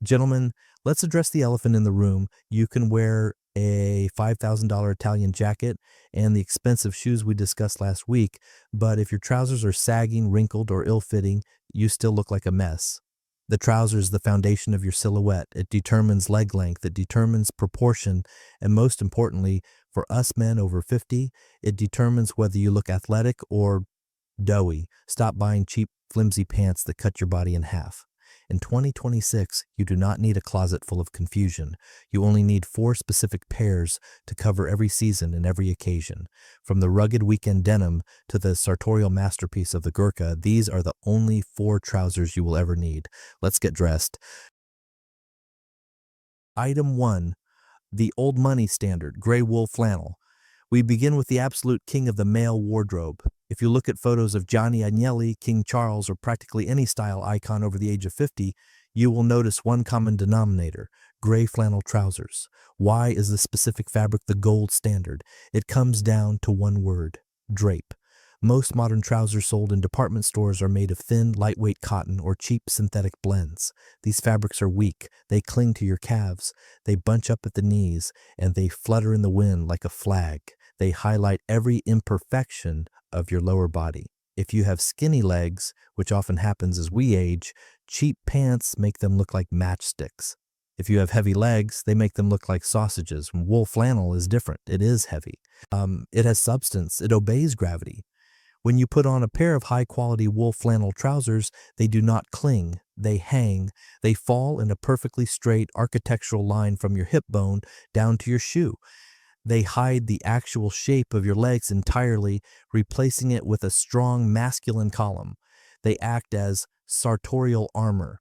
Gentlemen, let's address the elephant in the room. You can wear a $5,000 Italian jacket and the expensive shoes we discussed last week, but if your trousers are sagging, wrinkled, or ill-fitting, you still look like a mess. The trouser is the foundation of your silhouette. It determines leg length, it determines proportion, and most importantly, for us men over 50, it determines whether you look athletic or doughy. Stop buying cheap, flimsy pants that cut your body in half. In 2026, you do not need a closet full of confusion. You only need 4 specific pairs to cover every season and every occasion. From the rugged weekend denim to the sartorial masterpiece of the Gurkha, these are the only 4 trousers you will ever need. Let's get dressed. Item 1. The old money standard, gray wool flannel. We begin with the absolute king of the male wardrobe. If you look at photos of Gianni Agnelli, King Charles, or practically any style icon over the age of 50, you will notice one common denominator: gray flannel trousers. Why is this specific fabric the gold standard? It comes down to one word: drape. Most modern trousers sold in department stores are made of thin, lightweight cotton or cheap synthetic blends. These fabrics are weak, they cling to your calves, they bunch up at the knees, and they flutter in the wind like a flag. They highlight every imperfection of your lower body. If you have skinny legs, which often happens as we age, cheap pants make them look like matchsticks. If you have heavy legs, they make them look like sausages. Wool flannel is different. It is heavy. It has substance. It obeys gravity. When you put on a pair of high-quality wool flannel trousers, they do not cling, they hang. They fall in a perfectly straight architectural line from your hip bone down to your shoe. They hide the actual shape of your legs entirely, replacing it with a strong masculine column. They act as sartorial armor.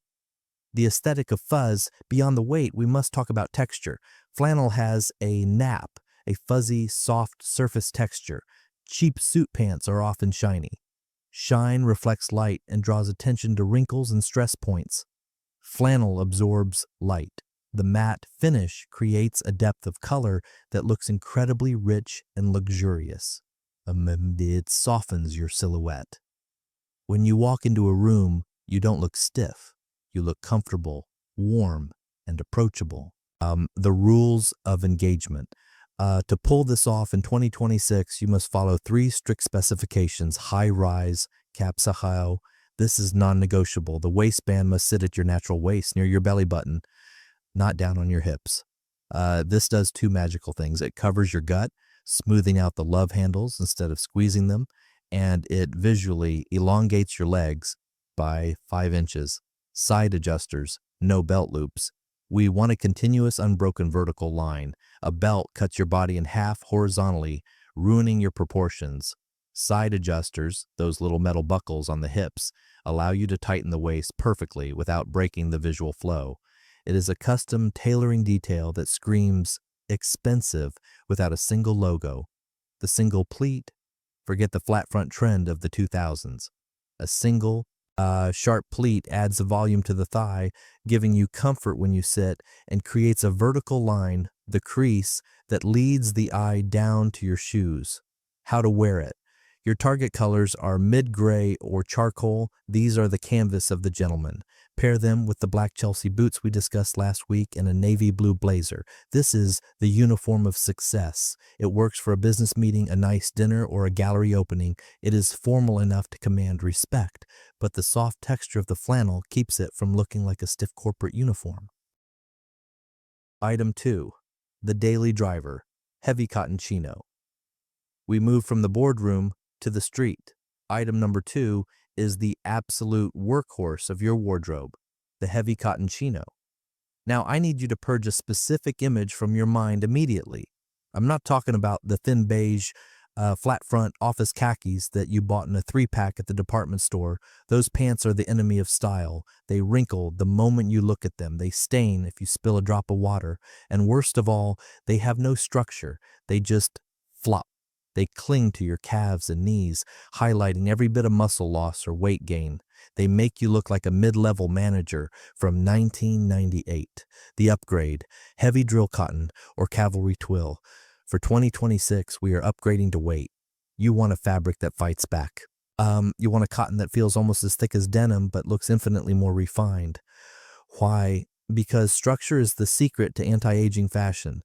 The aesthetic of fuzz, beyond the weight, we must talk about texture. Flannel has a nap, a fuzzy, soft surface texture. Cheap suit pants are often shiny. Shine reflects light and draws attention to wrinkles and stress points. Flannel absorbs light. The matte finish creates a depth of color that looks incredibly rich and luxurious. It softens your silhouette. When you walk into a room, you don't look stiff. You look comfortable, warm, and approachable. The rules of engagement. To pull this off in 2026, you must follow 3 strict specifications: high rise, capsahao. This is non-negotiable. The waistband must sit at your natural waist near your belly button, not down on your hips. This does 2 magical things. It covers your gut, smoothing out the love handles instead of squeezing them, and it visually elongates your legs by 5 inches. Side adjusters, no belt loops. We want a continuous, unbroken vertical line. A belt cuts your body in half horizontally, ruining your proportions. Side adjusters, those little metal buckles on the hips, allow you to tighten the waist perfectly without breaking the visual flow. It is a custom tailoring detail that screams expensive without a single logo. The single pleat, forget the flat front trend of the 2000s. A single sharp pleat adds a volume to the thigh, giving you comfort when you sit, and creates a vertical line, the crease, that leads the eye down to your shoes. How to wear it. Your target colors are mid-gray or charcoal. These are the canvas of the gentleman. Pair them with the black Chelsea boots we discussed last week and a navy blue blazer. This is the uniform of success. It works for a business meeting, a nice dinner, or a gallery opening. It is formal enough to command respect, but the soft texture of the flannel keeps it from looking like a stiff corporate uniform. Item 2. The daily driver, heavy cotton chino. We move from the boardroom to the street. Item number 2 is the absolute workhorse of your wardrobe, the heavy cotton chino. Now, I need you to purge a specific image from your mind immediately. I'm not talking about the thin beige, flat front office khakis that you bought in a 3-pack at the department store. Those pants are the enemy of style. They wrinkle the moment you look at them. They stain if you spill a drop of water. And worst of all, they have no structure. They just flop. They cling to your calves and knees, highlighting every bit of muscle loss or weight gain. They make you look like a mid-level manager from 1998. The upgrade, heavy drill cotton or cavalry twill. For 2026, we are upgrading to weight. You want a fabric that fights back. You want a cotton that feels almost as thick as denim but looks infinitely more refined. Why? Because structure is the secret to anti-aging fashion.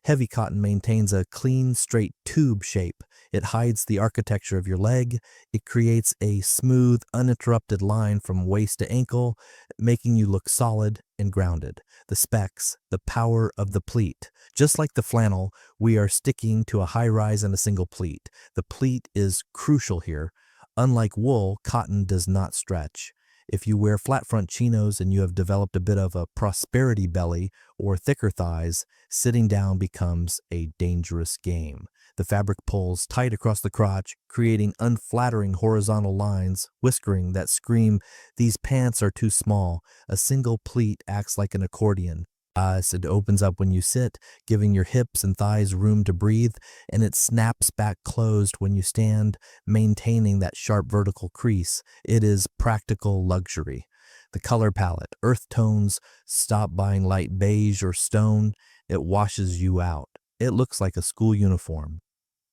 Heavy cotton maintains a clean, straight tube shape. It hides the architecture of your leg. It creates a smooth, uninterrupted line from waist to ankle, making you look solid and grounded. The specs, the power of the pleat. Just like the flannel, we are sticking to a high rise and a single pleat. The pleat is crucial here. Unlike wool, cotton does not stretch. If you wear flat front chinos and you have developed a bit of a prosperity belly or thicker thighs, sitting down becomes a dangerous game. The fabric pulls tight across the crotch, creating unflattering horizontal lines, whiskering that scream, "These pants are too small." A single pleat acts like an accordion. It opens up when you sit, giving your hips and thighs room to breathe, and it snaps back closed when you stand, maintaining that sharp vertical crease. It is practical luxury. The color palette, earth tones, stop buying light beige or stone. It washes you out. It looks like a school uniform.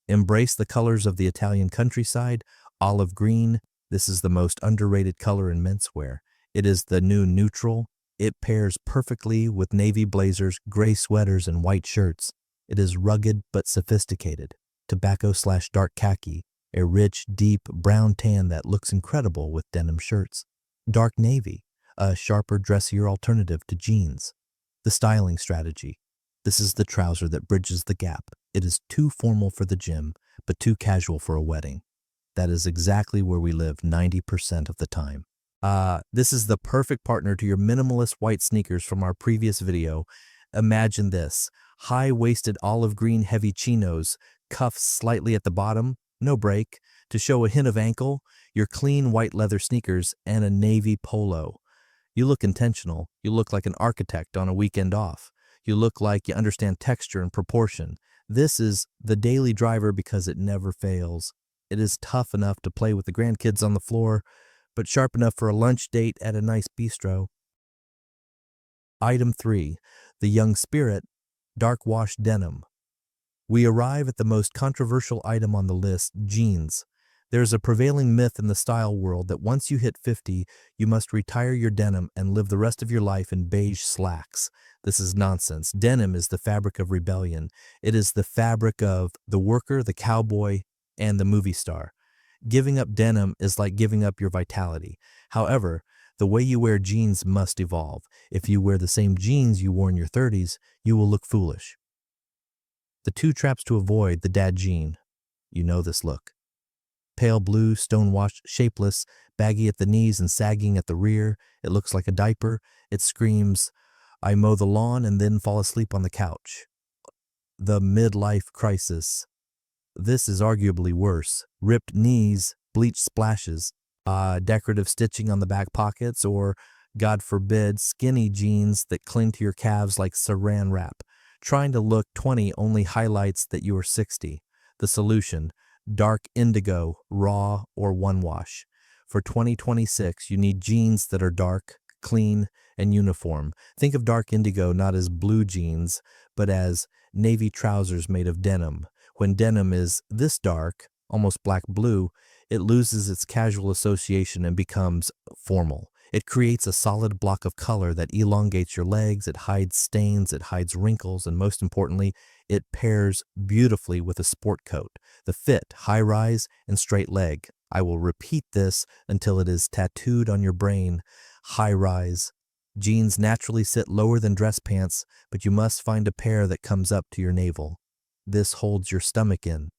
Embrace the colors of the Italian countryside, olive green. This is the most underrated color in menswear. It is the new neutral. It pairs perfectly with navy blazers, gray sweaters, and white shirts. It is rugged but sophisticated. Tobacco/dark khaki, a rich, deep brown tan that looks incredible with denim shirts. Dark navy, a sharper, dressier alternative to jeans. The styling strategy. This is the trouser that bridges the gap. It is too formal for the gym, but too casual for a wedding. That is exactly where we live 90% of the time. This is the perfect partner to your minimalist white sneakers from our previous video. Imagine this: high-waisted olive green heavy chinos, cuffs slightly at the bottom, no break, to show a hint of ankle, your clean white leather sneakers, and a navy polo. You look intentional. You look like an architect on a weekend off. You look like you understand texture and proportion. This is the daily driver because it never fails. It is tough enough to play with the grandkids on the floor, but sharp enough for a lunch date at a nice bistro. Item 3. The Young Spirit, Dark Wash Denim. We arrive at the most controversial item on the list, jeans. There's a prevailing myth in the style world that once you hit 50, you must retire your denim and live the rest of your life in beige slacks. This is nonsense. Denim is the fabric of rebellion. It is the fabric of the worker, the cowboy, and the movie star. Giving up denim is like giving up your vitality. However, the way you wear jeans must evolve. If you wear the same jeans you wore in your 30s, you will look foolish. The 2 traps to avoid: the dad jean. You know this look. Pale blue, stone-washed, shapeless, baggy at the knees and sagging at the rear. It looks like a diaper. It screams, "I mow the lawn and then fall asleep on the couch." The midlife crisis. This is arguably worse. Ripped knees, bleached splashes, decorative stitching on the back pockets, or, God forbid, skinny jeans that cling to your calves like saran wrap. Trying to look 20 only highlights that you are 60. The solution: dark indigo, raw, or one wash. For 2026, you need jeans that are dark, clean, and uniform. Think of dark indigo not as blue jeans, but as navy trousers made of denim. When denim is this dark, almost black-blue, it loses its casual association and becomes formal. It creates a solid block of color that elongates your legs, it hides stains, it hides wrinkles, and most importantly, it pairs beautifully with a sport coat. The fit, high rise, and straight leg. I will repeat this until it is tattooed on your brain. High rise. Jeans naturally sit lower than dress pants, but you must find a pair that comes up to your navel. This holds your stomach in.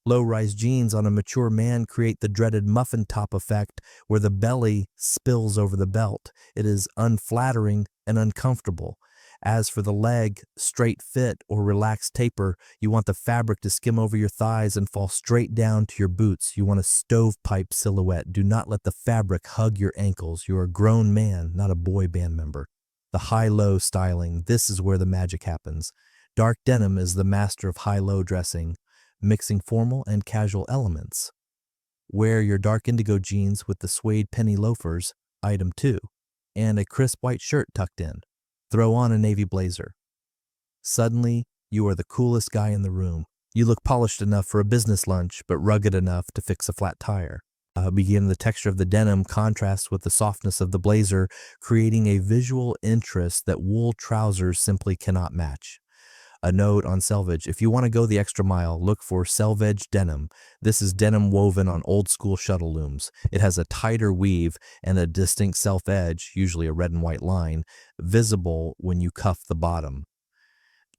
Low-rise jeans on a mature man create the dreaded muffin top effect where the belly spills over the belt. It is unflattering and uncomfortable. As for the leg, straight fit or relaxed taper, you want the fabric to skim over your thighs and fall straight down to your boots. You want a stovepipe silhouette. Do not let the fabric hug your ankles. You're a grown man, not a boy band member. The high-low styling. This is where the magic happens. Dark denim is the master of high-low dressing, mixing formal and casual elements. Wear your dark indigo jeans with the suede penny loafers, item 2, and a crisp white shirt tucked in. Throw on a navy blazer. Suddenly, you are the coolest guy in the room. You look polished enough for a business lunch, but rugged enough to fix a flat tire. Begin the texture of the denim contrasts with the softness of the blazer, creating a visual interest that wool trousers simply cannot match. A note on selvage: if you want to go the extra mile, look for selvage denim. This is denim woven on old school shuttle looms. It has a tighter weave and a distinct self edge, usually a red and white line, visible when you cuff the bottom.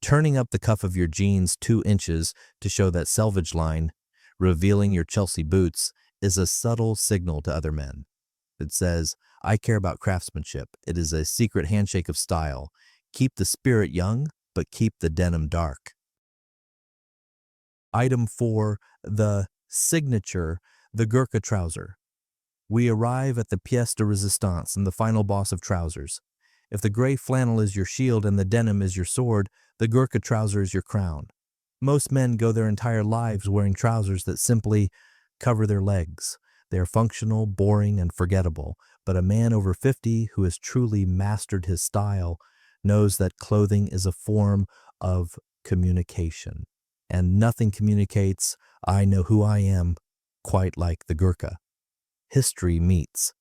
Turning up the cuff of your jeans 2 inches to show that selvage line, revealing your Chelsea boots, is a subtle signal to other men. It says, I care about craftsmanship. It is a secret handshake of style. Keep the spirit young, but keep the denim dark. Item 4, the signature, the Gurkha trouser. We arrive at the pièce de résistance and the final boss of trousers. If the gray flannel is your shield and the denim is your sword, the Gurkha trouser is your crown. Most men go their entire lives wearing trousers that simply cover their legs. They are functional, boring, and forgettable, but a man over 50 who has truly mastered his style knows that clothing is a form of communication. And nothing communicates, I know who I am, quite like the Gurkha. History meets.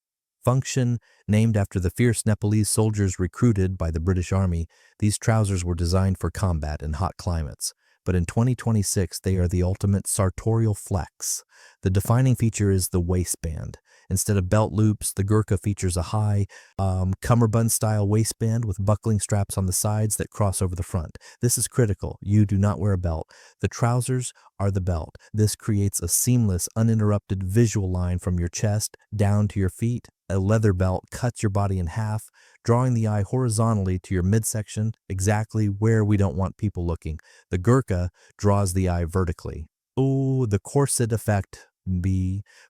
Function, named after the fierce Nepalese soldiers recruited by the British Army, these trousers were designed for combat in hot climates. But in 2026, they are the ultimate sartorial flex. The defining feature is the waistband. Instead of belt loops, the Gurkha features a high cummerbund-style waistband with buckling straps on the sides that cross over the front. This is critical. You do not wear a belt. The trousers are the belt. This creates a seamless, uninterrupted visual line from your chest down to your feet. A leather belt cuts your body in half, drawing the eye horizontally to your midsection, exactly where we don't want people looking. The Gurkha draws the eye vertically. Oh, the corset effect.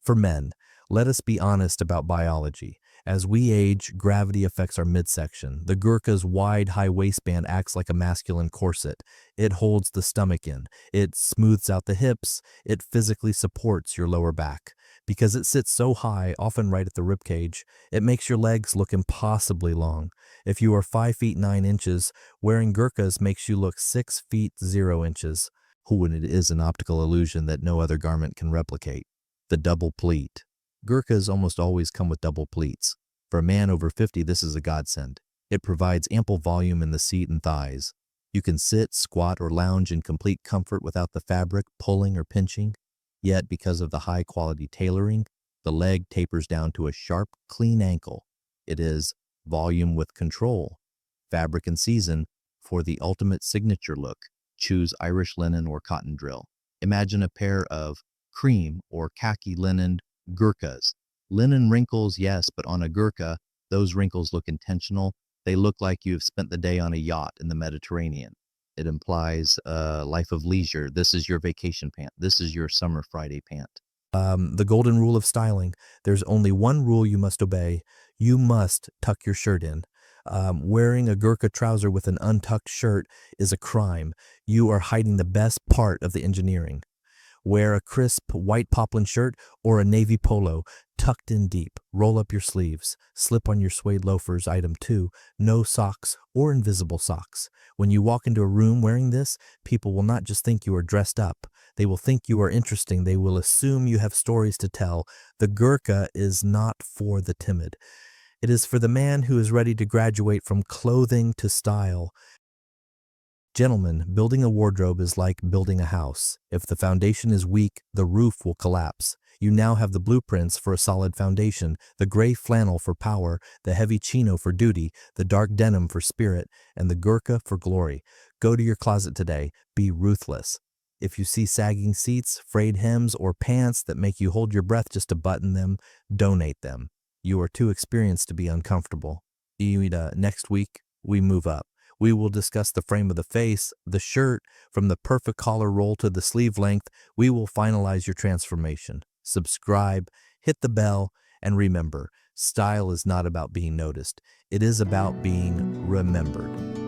For men. Let us be honest about biology. As we age, gravity affects our midsection. The Gurkha's wide, high waistband acts like a masculine corset. It holds the stomach in. It smooths out the hips. It physically supports your lower back. Because it sits so high, often right at the ribcage, it makes your legs look impossibly long. If you are 5 feet 9 inches, wearing Gurkhas makes you look 6 feet 0 inches. When it is an optical illusion that no other garment can replicate. The double pleat. Gurkhas almost always come with double pleats. For a man over 50, this is a godsend. It provides ample volume in the seat and thighs. You can sit, squat, or lounge in complete comfort without the fabric pulling or pinching. Yet, because of the high-quality tailoring, the leg tapers down to a sharp, clean ankle. It is volume with control. Fabric and season. For the ultimate signature look, choose Irish linen or cotton drill. Imagine a pair of cream or khaki linen Gurkhas. Linen wrinkles, yes, but on a Gurkha, those wrinkles look intentional. They look like you have spent the day on a yacht in the Mediterranean. It implies a life of leisure. This is your vacation pant. This is your summer Friday pant. The golden rule of styling. There's only one rule you must obey. You must tuck your shirt in. Wearing a Gurkha trouser with an untucked shirt is a crime. You are hiding the best part of the engineering. Wear a crisp white poplin shirt or a navy polo, tucked in deep. Roll up your sleeves. Slip on your suede loafers. Item 2, no socks or invisible socks. When you walk into a room wearing this, people will not just think you are dressed up. They will think you are interesting. They will assume you have stories to tell. The Gurkha is not for the timid. It is for the man who is ready to graduate from clothing to style. Gentlemen, building a wardrobe is like building a house. If the foundation is weak, the roof will collapse. You now have the blueprints for a solid foundation, the gray flannel for power, the heavy chino for duty, the dark denim for spirit, and the Gurkha for glory. Go to your closet today. Be ruthless. If you see sagging seats, frayed hems, or pants that make you hold your breath just to button them, donate them. You are too experienced to be uncomfortable. Next week, we move up. We will discuss the frame of the face, the shirt, from the perfect collar roll to the sleeve length. We will finalize your transformation. Subscribe, hit the bell, and remember, style is not about being noticed. It is about being remembered.